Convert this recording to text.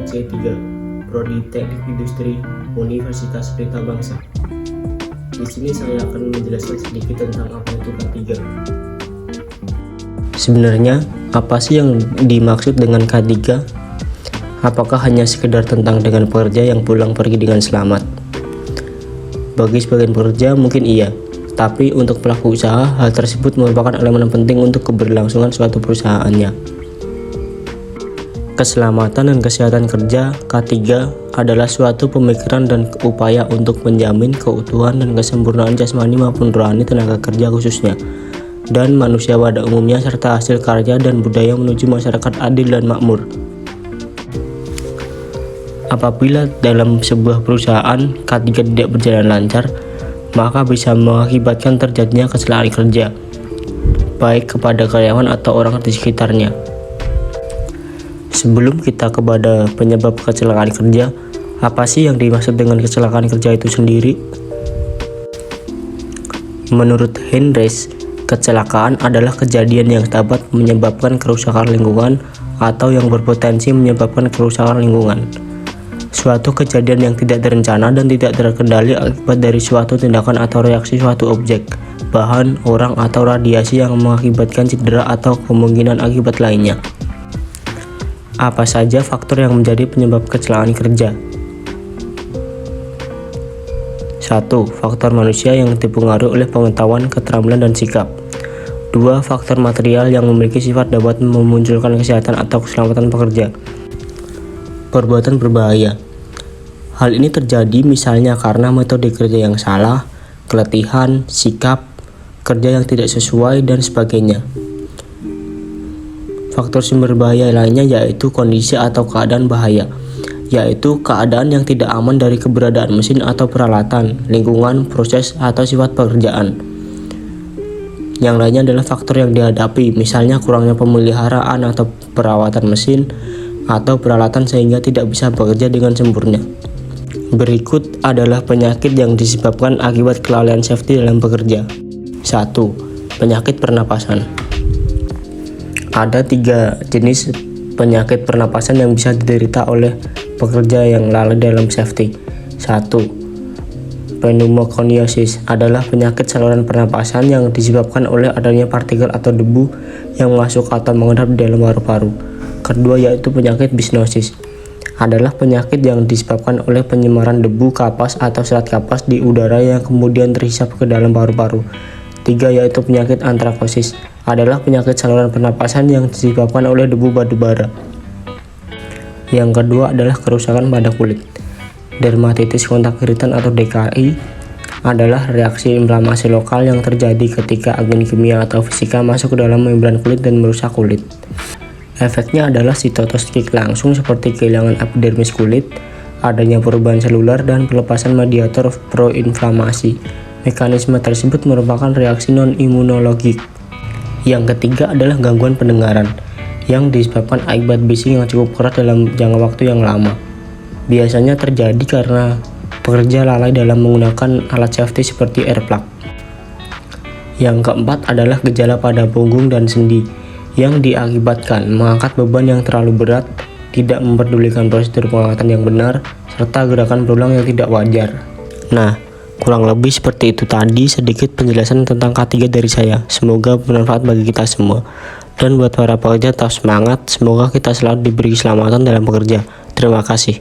C3, Prodi Teknik Industri, Universitas Pelita Bangsa. Di sini saya akan menjelaskan sedikit tentang apa itu K3. Sebenarnya, apa sih yang dimaksud dengan K3? Apakah hanya sekedar tentang dengan pekerja yang pulang pergi dengan selamat? Bagi sebagian pekerja mungkin iya, tapi untuk pelaku usaha, hal tersebut merupakan elemen penting untuk keberlangsungan suatu perusahaannya. Keselamatan dan kesehatan kerja K3 adalah suatu pemikiran dan upaya untuk menjamin keutuhan dan kesempurnaan jasmani maupun rohani tenaga kerja khususnya, dan manusia pada umumnya serta hasil karya dan budaya menuju masyarakat adil dan makmur. Apabila dalam sebuah perusahaan K3 tidak berjalan lancar, maka bisa mengakibatkan terjadinya kecelakaan kerja, baik kepada karyawan atau orang di sekitarnya. Sebelum kita kepada penyebab kecelakaan kerja, apa sih yang dimaksud dengan kecelakaan kerja itu sendiri? Menurut Heinrich, kecelakaan adalah kejadian yang dapat menyebabkan kerusakan lingkungan atau yang berpotensi menyebabkan kerusakan lingkungan. Suatu kejadian yang tidak terencana dan tidak terkendali akibat dari suatu tindakan atau reaksi suatu objek, bahan, orang, atau radiasi yang mengakibatkan cedera atau kemungkinan akibat lainnya. Apa saja faktor yang menjadi penyebab kecelakaan kerja? 1. Faktor manusia yang dipengaruhi oleh pengetahuan, keterampilan, dan sikap. 2. Faktor material yang memiliki sifat dapat memunculkan kesehatan atau keselamatan pekerja. Perbuatan berbahaya. Hal ini terjadi misalnya karena metode kerja yang salah, keletihan, sikap kerja yang tidak sesuai, dan sebagainya. Faktor sumber bahaya lainnya yaitu kondisi atau keadaan bahaya, yaitu keadaan yang tidak aman dari keberadaan mesin atau peralatan, lingkungan, proses, atau sifat pekerjaan. Yang lainnya adalah faktor yang dihadapi, misalnya kurangnya pemeliharaan atau perawatan mesin atau peralatan sehingga tidak bisa bekerja dengan sempurna. Berikut adalah penyakit yang disebabkan akibat kelalaian safety dalam bekerja. 1. Penyakit pernapasan. Ada 3 jenis penyakit pernapasan yang bisa diderita oleh pekerja yang lalai dalam safety. 1. Pneumokoniosis adalah penyakit saluran pernapasan yang disebabkan oleh adanya partikel atau debu yang masuk atau mengendap di dalam paru-paru. Kedua yaitu penyakit bisnosis, adalah penyakit yang disebabkan oleh penyemaran debu, kapas, atau serat kapas di udara yang kemudian terhisap ke dalam paru-paru. 3 yaitu penyakit antrakosis, adalah penyakit saluran pernapasan yang disebabkan oleh debu batubara. Yang kedua adalah kerusakan pada kulit. Dermatitis kontak iritan atau DKI adalah reaksi inflamasi lokal yang terjadi ketika agen kimia atau fisika masuk ke dalam membran kulit dan merusak kulit. Efeknya adalah sitotoksik langsung seperti kehilangan epidermis kulit, adanya perubahan seluler, dan pelepasan mediator proinflamasi. Mekanisme tersebut merupakan reaksi non-imunologik. Yang ketiga adalah gangguan pendengaran, yang disebabkan akibat bising yang cukup keras dalam jangka waktu yang lama. Biasanya terjadi karena pekerja lalai dalam menggunakan alat safety seperti air plug. Yang keempat adalah gejala pada punggung dan sendi, yang diakibatkan mengangkat beban yang terlalu berat, tidak memperdulikan prosedur pengangkatan yang benar, serta gerakan berulang yang tidak wajar. Nah, kurang lebih seperti itu tadi sedikit penjelasan tentang K3 dari saya. Semoga bermanfaat bagi kita semua. Dan buat para pekerja tetap semangat, semoga kita selalu diberi keselamatan dalam bekerja. Terima kasih.